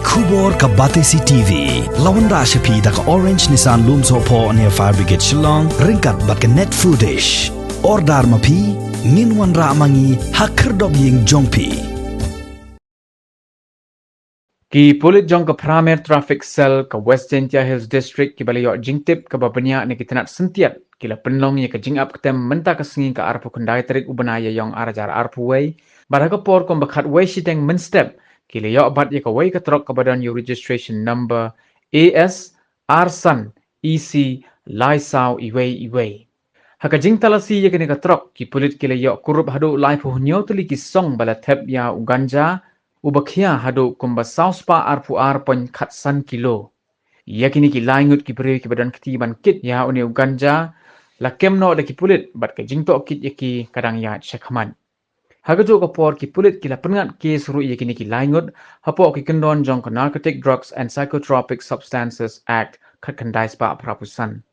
Kubor ka Batesi TV. Lawan ra siya da ka Orange Nissan Lumso po near Fire Brigade Shillong. Ringkat bat ka net foodish. Ordar mapi. Minwan ra mangi hakerdog ying jongpi. Ki pulit jong ke Pramer Traffic Cell ke West Gentia Hills District ki balayo jingtip ke babanya ni kitanat sentiat kila penlong ye ke jingap ketem menta ke sengi ke arpu kendai terik ubenaya yang arajar arpu way baraka por kom bakat way siteng menstep kila yo bat ye ke way ke trok ke badan your registration number AS Arsan EC Laisau Iway haka jing talasi ye ke trok ki pulit kila yo kurup hadu lai puhnyo tuli ki song bala tep ya uganja Ubakhia hadu kumba sauspa arpu arpon katsan kilo. Yakini ki laingut ki beri ki badan ketiban kit ya uni uganja la kemno da ki pulit bat ke jingto kit yaki kadang ya shekhaman. Hagajo ka por ki pulit ki la pengat ke suru yakini ki laingut hapo ki kendon jong ka Narcotic Drugs and Psychotropic Substances Act kat kandai spa prapusan.